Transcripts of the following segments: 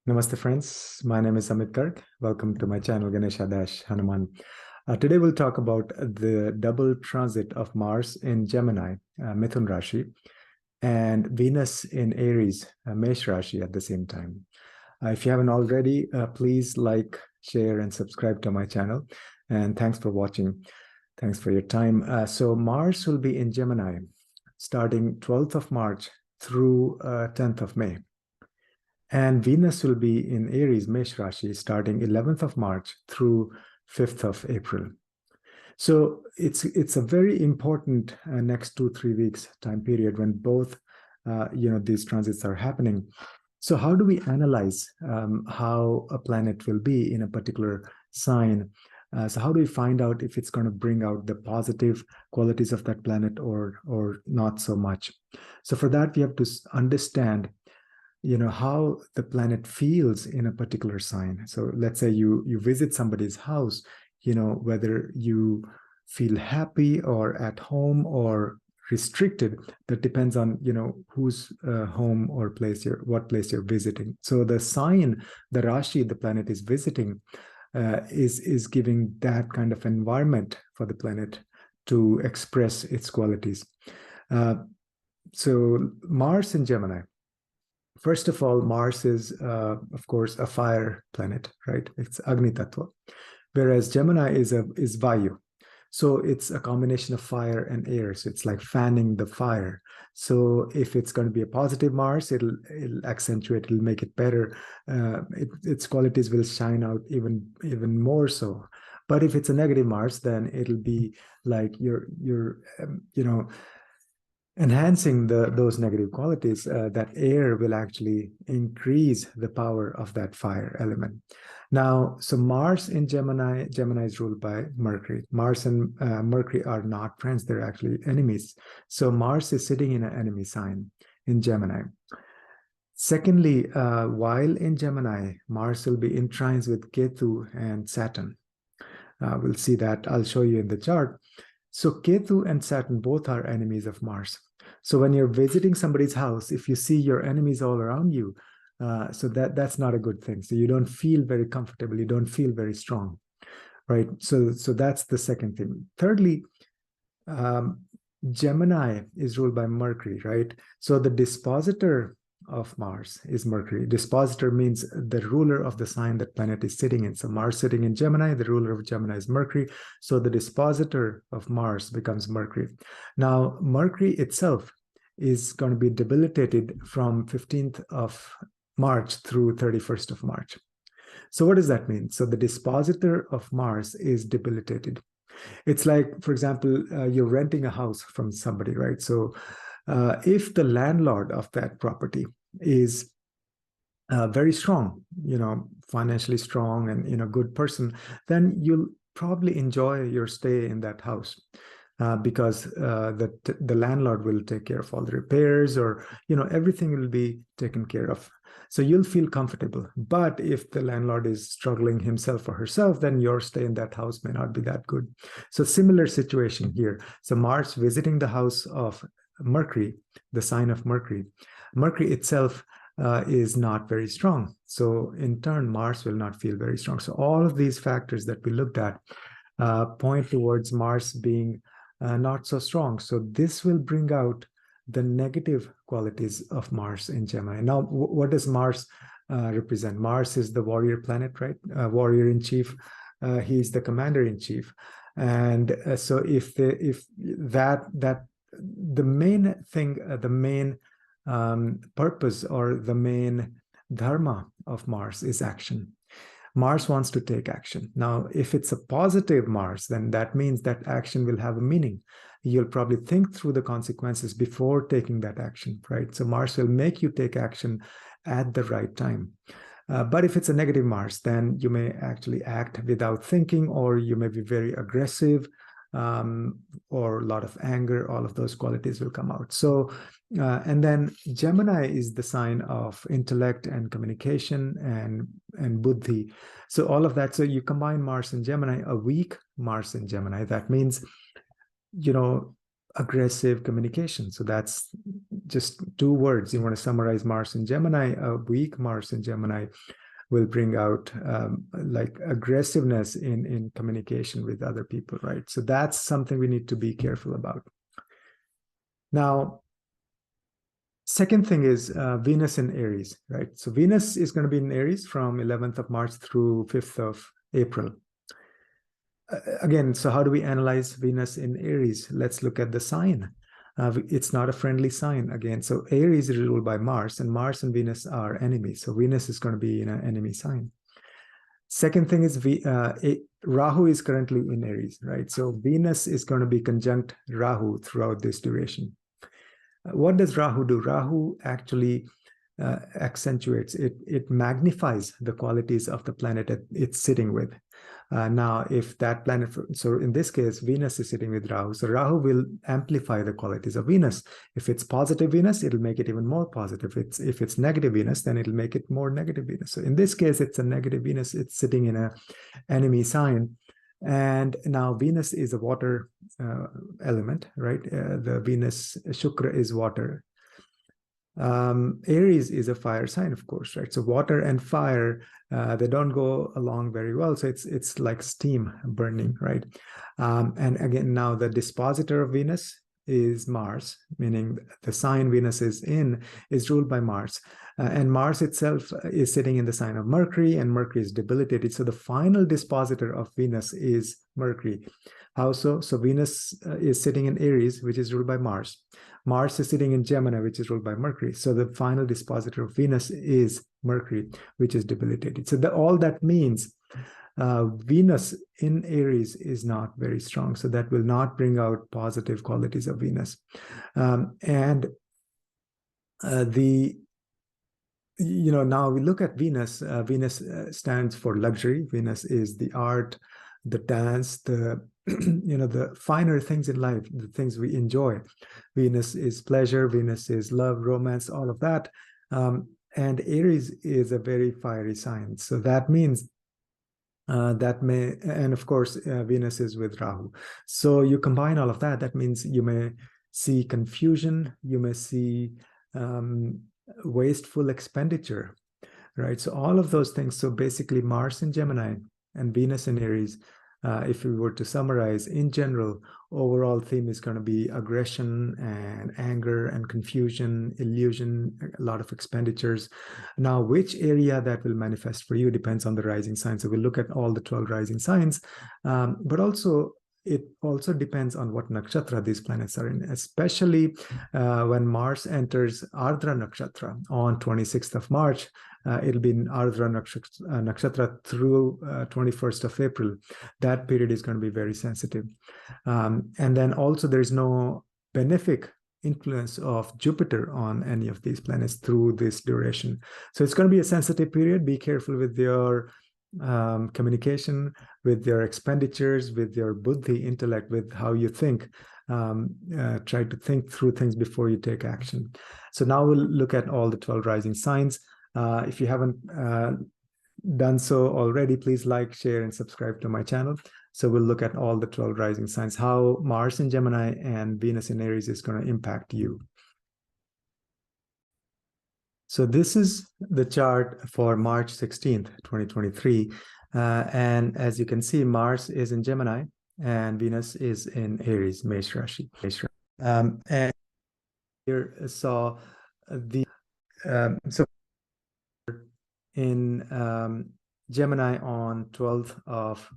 Namaste friends, my name is Amit. Welcome to my channel Ganesha Hanuman. Today we'll talk about the double transit of Mars in Gemini, Mithun Rashi, and Venus in Aries, Mesh Rashi at the same time. If you haven't already, please like, share, and subscribe to my channel. And thanks for watching. Thanks for your time. So Mars will be in Gemini starting 12th of March through 10th of May. And Venus will be in Aries, Mesh Rashi, starting 11th of March through 5th of April. So it's a very important next 2-3 weeks time period when both these transits are happening. So how do we analyze how a planet will be in a particular sign? So how do we find out if it's going to bring out the positive qualities of that planet or not so much? So for that, we have to understand how the planet feels in a particular sign. So let's say you visit somebody's house, whether you feel happy or at home or restricted, that depends on whose home or what place you're visiting. So the sign, the Rashi the planet is visiting, is giving that kind of environment for the planet to express its qualities. So Mars in Gemini. First of all, Mars is, of course, a fire planet, right? It's Agni Tattva, whereas Gemini is Vayu. So it's a combination of fire and air. So it's like fanning the fire. So if it's going to be a positive Mars, it'll accentuate, it'll make it better. Its qualities will shine out even more so. But if it's a negative Mars, then it'll be like you're enhancing those negative qualities. That air will actually increase the power of that fire element. Now, so Mars in Gemini is ruled by Mercury. Mars and Mercury are not friends, they're actually enemies. So Mars is sitting in an enemy sign in Gemini. Secondly, while in Gemini, Mars will be in trines with Ketu and Saturn. We'll see that, I'll show you in the chart. So Ketu and Saturn both are enemies of Mars. So when you're visiting somebody's house, if you see your enemies all around you, so that's not a good thing. So you don't feel very comfortable. You don't feel very strong, right? So that's the second thing. Thirdly, Gemini is ruled by Mercury, right? So the dispositor of Mars is Mercury. Dispositor means the ruler of the sign that planet is sitting in. So Mars sitting in Gemini, the ruler of Gemini is Mercury. So the dispositor of Mars becomes Mercury. Now, Mercury itself is going to be debilitated from 15th of March through 31st of March. So what does that mean? So the dispositor of Mars is debilitated. It's like, for example, you're renting a house from somebody, right? So if the landlord of that property is very strong, financially strong and good person, then you'll probably enjoy your stay in that house because the landlord will take care of all the repairs, or everything will be taken care of. So you'll feel comfortable. But if the landlord is struggling himself or herself, then your stay in that house may not be that good. So similar situation here. So Mars visiting the house of Mercury, the sign of Mercury. Mercury itself is not very strong. So in turn, Mars will not feel very strong. So all of these factors that we looked at point towards Mars being not so strong. So this will bring out the negative qualities of Mars in Gemini. Now, what does Mars represent? Mars is the warrior planet, right? Warrior in chief. He's the commander in chief. And so if the main thing, the main purpose or the main dharma of Mars is action. Mars wants to take action. Now, if it's a positive Mars, then that means that action will have a meaning. You'll probably think through the consequences before taking that action, right? So Mars will make you take action at the right time. But if it's a negative Mars, then you may actually act without thinking, or you may be very aggressive, or a lot of anger. All of those qualities will come out. So, and then Gemini is the sign of intellect and communication and buddhi. So all of that. So you combine Mars and Gemini, a weak Mars and Gemini. That means, aggressive communication. So that's just two words. You want to summarize Mars in Gemini. A weak Mars in Gemini will bring out like aggressiveness in communication with other people, right? So that's something we need to be careful about. Now, second thing is Venus in Aries, right? So Venus is going to be in Aries from 11th of March through 5th of April. Again, so how do we analyze Venus in Aries? Let's look at the sign. It's not a friendly sign again. So Aries is ruled by Mars, and Mars and Venus are enemies. So Venus is going to be in an enemy sign. Second thing is Rahu is currently in Aries, right? So Venus is going to be conjunct Rahu throughout this duration. What does Rahu do? Rahu actually accentuates, it magnifies the qualities of the planet that it's sitting with. Now, if that planet, so in this case, Venus is sitting with Rahu. So Rahu will amplify the qualities of Venus. If it's positive Venus, it'll make it even more positive. If it's negative Venus, then it'll make it more negative Venus. So in this case, it's a negative Venus. It's sitting in an enemy sign. And now Venus is a water element, right? The Venus, Shukra is water. Aries is a fire sign, of course, right? So water and fire, they don't go along very well. So it's like steam burning, right? And again, now the dispositor of Venus is Mars, meaning the sign Venus is in is ruled by Mars. And Mars itself is sitting in the sign of Mercury, and Mercury is debilitated. So the final dispositor of Venus is Mercury. How so? So Venus is sitting in Aries, which is ruled by Mars. Mars is sitting in Gemini, which is ruled by Mercury. So the final dispositor of Venus is Mercury, which is debilitated. So all that means Venus in Aries is not very strong. So that will not bring out positive qualities of Venus. Now we look at Venus. Venus stands for luxury. Venus is the art, the dance, the the finer things in life, the things we enjoy. Venus is pleasure, Venus is love, romance, all of that. And Aries is a very fiery sign. So that means and of course, Venus is with Rahu. So you combine all of that, that means you may see confusion, you may see wasteful expenditure, right? So all of those things. So basically Mars in Gemini and Venus in Aries, if we were to summarize, in general, overall theme is going to be aggression and anger and confusion, illusion, a lot of expenditures. Now, which area that will manifest for you depends on the rising sign. So we'll look at all the 12 rising signs, but also it also depends on what nakshatra these planets are in, especially when Mars enters Ardra nakshatra on 26th of March. It'll be in Ardra nakshatra through 21st of April. That period is going to be very sensitive. And then also there's no benefic influence of Jupiter on any of these planets through this duration. So it's going to be a sensitive period. Be careful with your communication, with your expenditures, with your buddhi, intellect, with how you think. Try to think through things before you take action. So now we'll look at all the 12 rising signs. If you haven't done so already, please like, share, and subscribe to my channel. So we'll look at all the 12 rising signs, how Mars in Gemini and Venus in Aries is going to impact you. So this is the chart for March 16th, 2023. And as you can see, Mars is in Gemini and Venus is in Aries, Mesh Rashi. And here saw the, so in Gemini on 12th of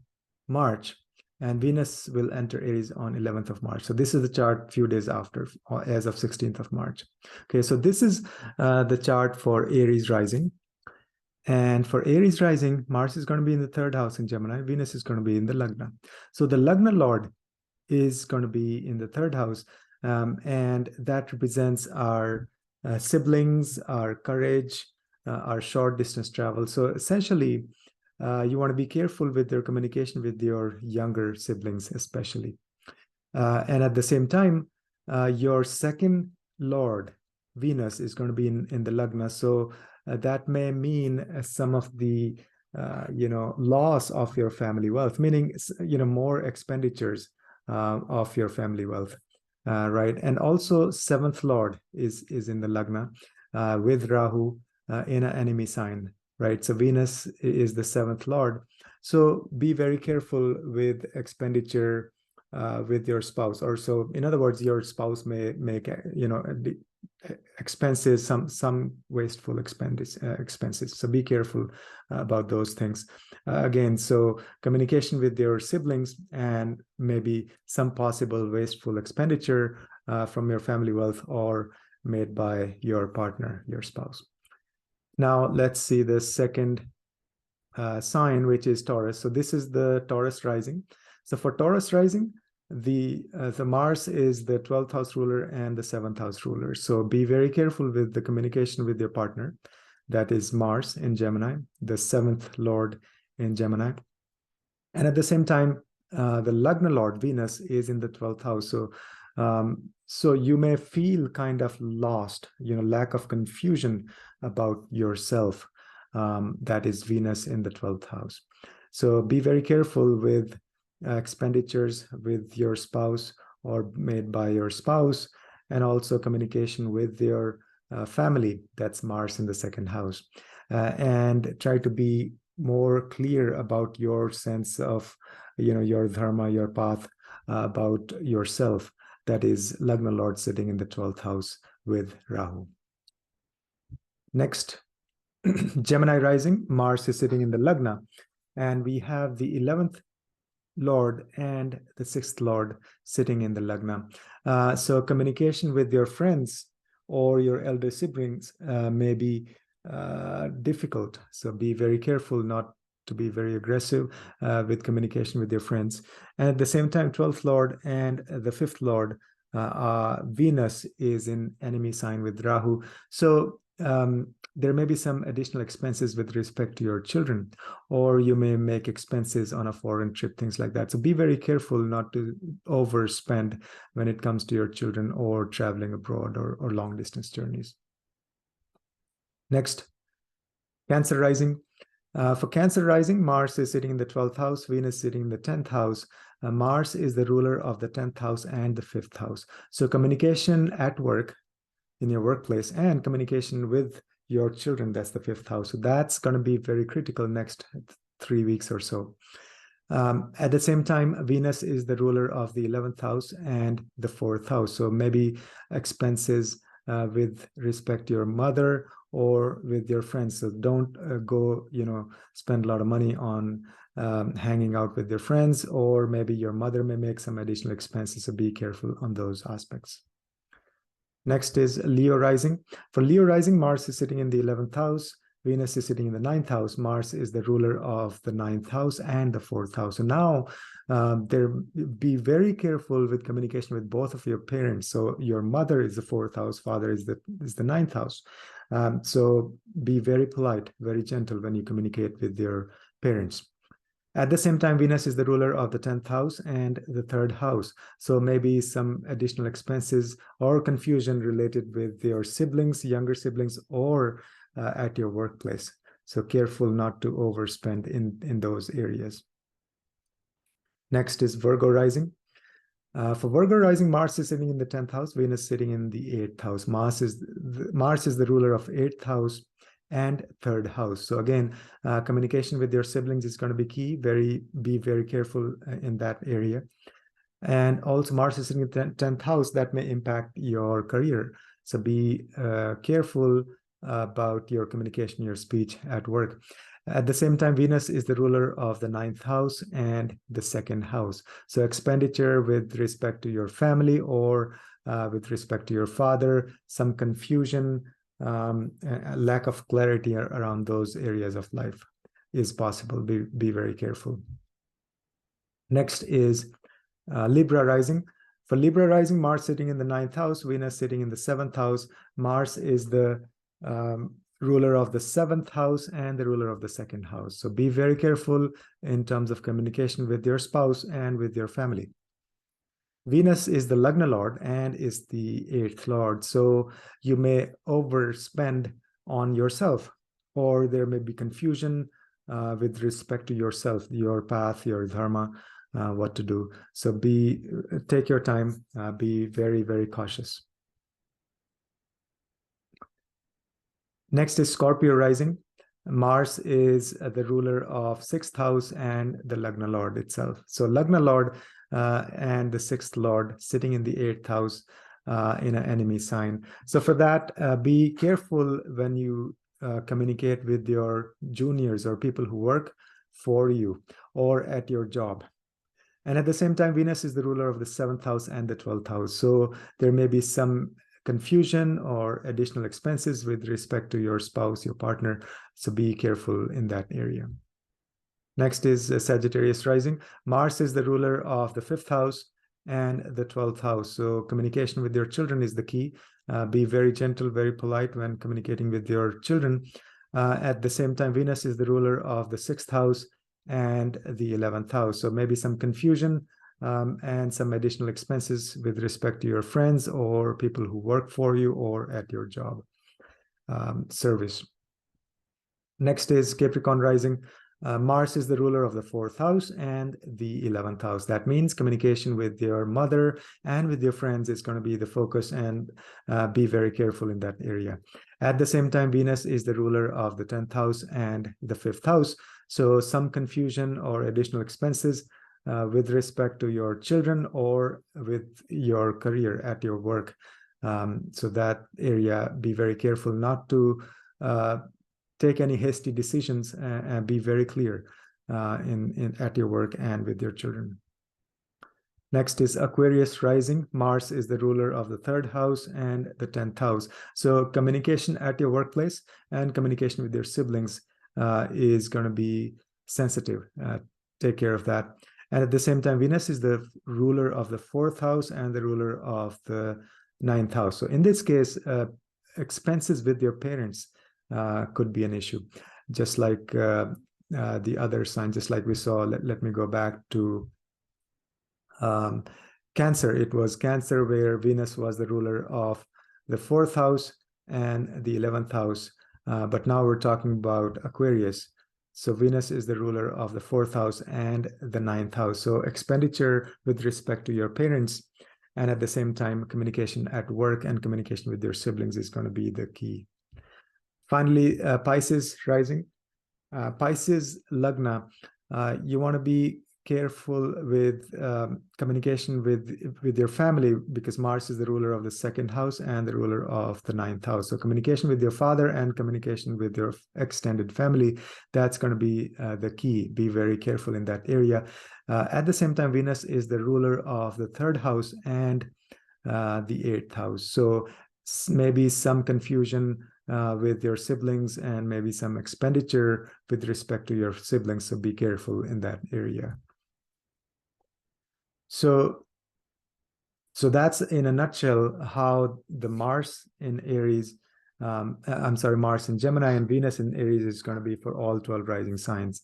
March, and Venus will enter Aries on 11th of March. So this is the chart few days after, as of 16th of March. Okay, so this is the chart for Aries rising. And for Aries rising, Mars is going to be in the 3rd house in Gemini. Venus is going to be in the Lagna. So the Lagna Lord is going to be in the 3rd house. And that represents our siblings, our courage, our short distance travel. So essentially, you want to be careful with your communication with your younger siblings, especially. And at the same time, your 2nd Lord, Venus, is going to be in the Lagna. So that may mean some of the, loss of your family wealth, meaning, more expenditures of your family wealth. right? And also seventh lord is in the lagna with Rahu in an enemy sign, right? So Venus is the seventh lord. So be very careful with expenditure with your spouse. Or so, in other words, your spouse may make expenses, some wasteful expenses. So be careful about those things. Again, so communication with your siblings and maybe some possible wasteful expenditure from your family wealth or made by your partner, your spouse. Now let's see the second sign, which is Taurus. So this is the Taurus rising. So for Taurus rising, the Mars is the 12th house ruler and the 7th house ruler. So be very careful with the communication with your partner. That is Mars in Gemini, the 7th lord in Gemini. And at the same time, the Lagna lord, Venus, is in the 12th house. So you may feel kind of lost, lack of confusion about yourself. That is Venus in the 12th house. So be very careful with expenditures with your spouse or made by your spouse, and also communication with your family. That's Mars in the 2nd house. And try to be more clear about your sense of, your dharma, your path, about yourself. That is Lagna Lord sitting in the 12th house with Rahu. Next, Gemini rising, Mars is sitting in the Lagna, and we have the 11th Lord and the 6th Lord sitting in the Lagna. So communication with your friends or your elder siblings may be difficult. So be very careful not to be very aggressive with communication with your friends. And at the same time, 12th Lord and the 5th Lord, Venus, is in enemy sign with Rahu. So there may be some additional expenses with respect to your children, or you may make expenses on a foreign trip, things like that. So be very careful not to overspend when it comes to your children or traveling abroad or long distance journeys. Next, Cancer rising. For Cancer rising, Mars is sitting in the 12th house, Venus sitting in the 10th house. Mars is the ruler of the 10th house and the 5th house. So communication at work, in your workplace, and communication with your children, that's the 5th house. So that's going to be very critical next 3 weeks or so. At the same time, Venus is the ruler of the 11th house and the 4th house. So maybe expenses with respect to your mother or with your friends. So don't go, spend a lot of money on hanging out with your friends, or maybe your mother may make some additional expenses. So be careful on those aspects. Next is Leo rising. For Leo rising, Mars is sitting in the 11th house. Venus is sitting in the 9th house. Mars is the ruler of the 9th house and the 4th house. So now be very careful with communication with both of your parents. So your mother is the 4th house, father is the 9th house. So be very polite, very gentle when you communicate with your parents. At the same time, Venus is the ruler of the 10th house and the 3rd house. So maybe some additional expenses or confusion related with your siblings, younger siblings, or at your workplace. So careful not to overspend in those areas. Next is Virgo rising. For Virgo rising, Mars is sitting in the 10th house, Venus sitting in the 8th house. Mars is the ruler of 8th house and 3rd house. So again, communication with your siblings is going to be key. Be very careful in that area. And also Mars is in the 10th house. That may impact your career. So be careful about your communication, your speech at work. At the same time, Venus is the ruler of the 9th house and the 2nd house. So expenditure with respect to your family or with respect to your father, some confusion, a lack of clarity around those areas of life is possible. Be very careful. Next is Libra rising. For Libra rising, Mars sitting in the 9th house, Venus sitting in the 7th house. Mars is the ruler of the 7th house and the ruler of the 2nd house. So be very careful in terms of communication with your spouse and with your family. Venus is the Lagna Lord and is the 8th Lord. So you may overspend on yourself, or there may be confusion with respect to yourself, your path, your dharma. what to do. So take your time, be very, very cautious. Next is Scorpio rising. Mars is the ruler of sixth house and the Lagna Lord itself. So Lagna Lord and the sixth Lord sitting in the eighth house in an enemy sign. So for that, be careful when you communicate with your juniors or people who work for you or at your job. And at the same time, Venus is the ruler of the seventh house and the 12th house. So there may be some confusion or additional expenses with respect to your spouse, your partner. So be careful in that area. Next is Sagittarius rising. Mars is the ruler of the fifth house and the 12th house. So communication with your children is the key. Be very gentle, very polite when communicating with your children. At the same time, Venus is the ruler of the sixth house and the 11th house. So maybe some confusion and some additional expenses with respect to your friends or people who work for you or at your job service. Next is Capricorn rising. Mars is the ruler of the fourth house and the 11th house. That means communication with your mother and with your friends is going to be the focus, and be very careful in that area. At the same time, Venus is the ruler of the 10th house and the fifth house. So some confusion or additional expenses with respect to your children or with your career at your work. So that area, be very careful not to take any hasty decisions, and be very clear at your work and with your children. Next is Aquarius rising. Mars is the ruler of the third house and the 10th house. So communication at your workplace and communication with your siblings is going to be sensitive. Take care of that. And at the same time, Venus is the ruler of the fourth house and the ruler of the ninth house. So in this case, expenses with your parents could be an issue, just like the other signs, just like we saw. Let me go back to Cancer. It was Cancer where Venus was the ruler of the fourth house and the 11th house. But now we're talking about Aquarius. So Venus is the ruler of the fourth house and the ninth house. So expenditure with respect to your parents, and at the same time, communication at work and communication with your siblings is going to be the key. Finally, Pisces rising. Pisces Lagna, you want to be careful with communication with your family, because Mars is the ruler of the second house and the ruler of the ninth house. So communication with your father and communication with your extended family, that's going to be the key. Be very careful in that area. At the same time, Venus is the ruler of the third house and the eighth house. So maybe some confusion with your siblings and maybe some expenditure with respect to your siblings. So be careful in that area. So that's in a nutshell how the Mars in Aries, Mars in Gemini and Venus in Aries is going to be for all 12 rising signs.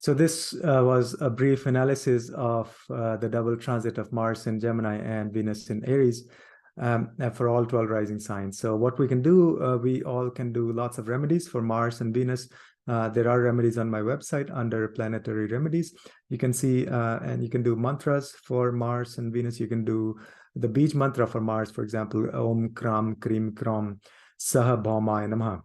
So this was a brief analysis of the double transit of Mars in Gemini and Venus in Aries for all 12 rising signs. So what we can do, we all can do lots of remedies for Mars and Venus. There are remedies on my website under planetary remedies. You can see, and you can do mantras for Mars and Venus. You can do the Beej mantra for Mars, for example, Om Kram Krim Kram Saha Bhaumaya Namaha.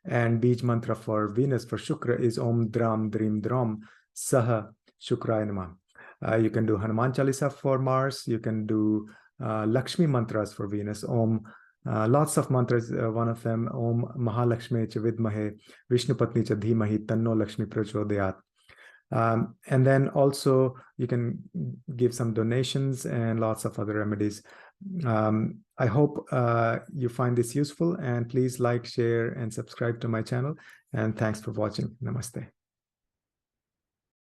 And Beej mantra for Venus, for Shukra, is Om Dram Drim Dram Saha Shukraya Namaha. You can do Hanuman Chalisa for Mars. You can do Lakshmi mantras for Venus. Om, lots of mantras. One of them, Om Mahalakshmi Cha Vidmahe Vishnupatni Cha Dhimahi Tanno Lakshmi Prachodayat. And then also you can give some donations and lots of other remedies. I hope you find this useful, and please like, share, and subscribe to my channel. And thanks for watching. Namaste.